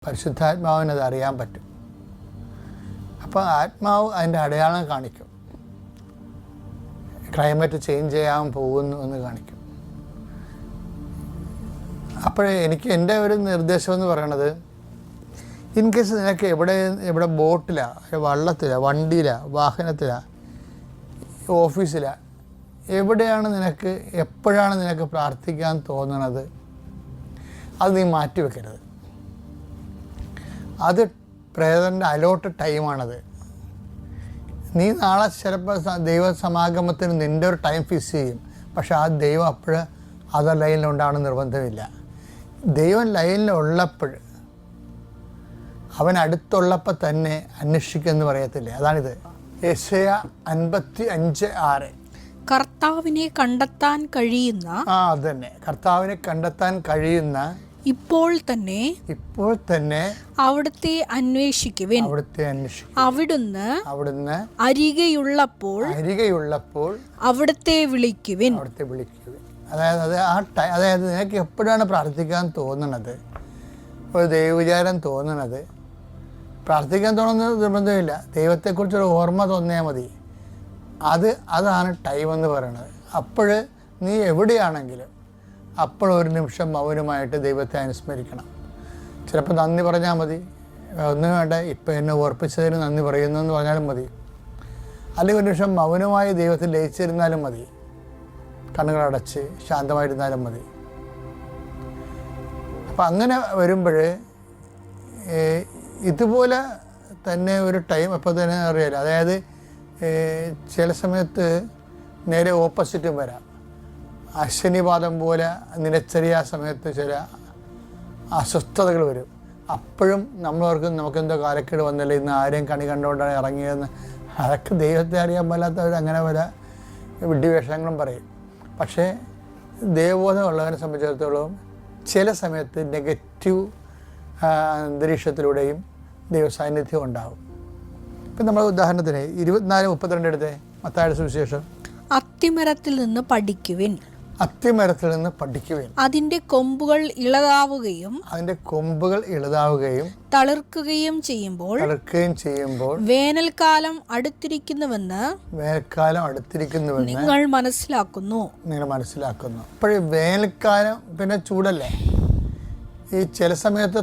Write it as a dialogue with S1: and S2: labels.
S1: പരിശുദ്ധാത്മാവിന് അത് അറിയാൻ പറ്റും. അപ്പോൾ ആത്മാവ് അതിൻ്റെ അടയാളം കാണിക്കും. ക്ലൈമറ്റ് ചേഞ്ച് ചെയ്യാൻ പോകുന്നു എന്ന് കാണിക്കും. അപ്പോഴേ എൻ്റെ ഒരു നിർദ്ദേശം എന്ന് പറയണത്, ഇൻ കേസ് നിനക്ക് എവിടെ ബോട്ടിലാണ്, വള്ളത്തിലാണ്, വണ്ടിയിലാണ്, വാഹനത്തിലാണ്, ഓഫീസിലാണ്, എവിടെയാണ് നിനക്ക് എപ്പോഴാണ് നിനക്ക് പ്രാർത്ഥിക്കാൻ തോന്നണത്, അത് നീ മാറ്റി വെക്കരുത്. അത് പ്രേതൻ്റെ അലോട്ട് ടൈമാണത്. നീ നാളെ ചിലപ്പോൾ ദൈവസമാഗമത്തിന് നിൻ്റെ ഒരു ടൈം ഫിക്സ് ചെയ്യും. പക്ഷെ ആ ദൈവം അപ്പോഴ് അതർ ലൈനിലുണ്ടാവണം നിർബന്ധമില്ല. ദൈവം ലൈനിലുള്ളപ്പോൾ, അവൻ അടുത്തുള്ളപ്പോൾ തന്നെ അന്വേഷിക്കുമെന്ന് പറയത്തില്ലേ, അതാണിത്. യെശയ്യാ 55:6
S2: കർത്താവിനെ കണ്ടെത്താൻ കഴിയുന്ന,
S1: അതന്നെ, കർത്താവിനെ കണ്ടെത്താൻ കഴിയുന്ന
S2: ഇപ്പോൾ തന്നെ അവിടുത്തെ അന്വേഷിക്കുവിൻ. അവിടുന്ന് അരികെയുള്ളപ്പോൾ അവിടുത്തെ വിളിക്കുവിൻ.
S1: അതായത് നിനക്ക് എപ്പോഴാണ് പ്രാർത്ഥിക്കാൻ തോന്നണത്, ഒരു ദൈവവിചാരം തോന്നണത്, പ്രാർത്ഥിക്കാൻ തോന്നുന്നത് നിർബന്ധമില്ല, ദൈവത്തെക്കുറിച്ചൊരു ഓർമ്മ തോന്നിയാൽ മതി. അതാണ് ടൈം എന്ന് പറയുന്നത്. അപ്പോൾ നീ എവിടെയാണെങ്കിലും അപ്പോഴൊരു നിമിഷം മൗനമായിട്ട് ദൈവത്തെ അനുസ്മരിക്കണം. ചിലപ്പോൾ നന്ദി പറഞ്ഞാൽ മതി, ഒന്നും വേണ്ട, ഇപ്പം എന്നെ ഓർപ്പിച്ചതിന് നന്ദി പറയുന്നു എന്ന് പറഞ്ഞാലും മതി. അല്ലെങ്കിൽ ഒരു നിമിഷം മൗനമായി ദൈവത്തിൽ ലയിച്ചിരുന്നാലും മതി, കണ്ണുകളടച്ച് ശാന്തമായിരുന്നാലും മതി. അപ്പം അങ്ങനെ വരുമ്പോൾ ഇതുപോലെ തന്നെ ഒരു ടൈം അപ്പോൾ തന്നെ അറിയാലോ. അതായത് ചില സമയത്ത് നേരെ ഓപ്പോസിറ്റും വരാം. അശ്വനിപാതം പോലെ നിലച്ചെറിയ സമയത്ത് ചില അസ്വസ്ഥതകൾ വരും. അപ്പോഴും നമ്മളോർക്കും നമുക്കെന്തോ കാലക്കേട് വന്നില്ല, ഇന്ന് ആരെയും കണി കണ്ടുകൊണ്ടാണ് ഇറങ്ങിയതെന്ന്. അതൊക്കെ ദൈവത്തെ അറിയാൻ പാലാത്തവർ അങ്ങനെ പല വിഡ്ഢിവേഷങ്ങളും പറയും. പക്ഷേ ദൈവബോധമുള്ളവനെ സംബന്ധിച്ചിടത്തോളം ചില സമയത്ത് നെഗറ്റീവ് അന്തരീക്ഷത്തിലൂടെയും ദൈവസാന്നിധ്യം ഉണ്ടാകും. ഇപ്പം നമ്മൾ ഉദാഹരണത്തിന് 24:32 എടുത്തേ, മത്തായിയുടെ സുവിശേഷം.
S2: അത്തിമരത്തിൽ നിന്ന് പഠിക്കുവിൻ, അതിന്റെ കൊമ്പുകൾ ഇളതാവുകയും തളിർക്കുകയും ചെയ്യുമ്പോൾ വേനൽക്കാലം അടുത്തിരിക്കുന്നുവെന്ന് നിങ്ങൾ മനസ്സിലാക്കുന്നു.
S1: അപ്പോഴേ വേനൽക്കാലം പിന്നെ ചൂടല്ലേ, ഈ ചില സമയത്ത്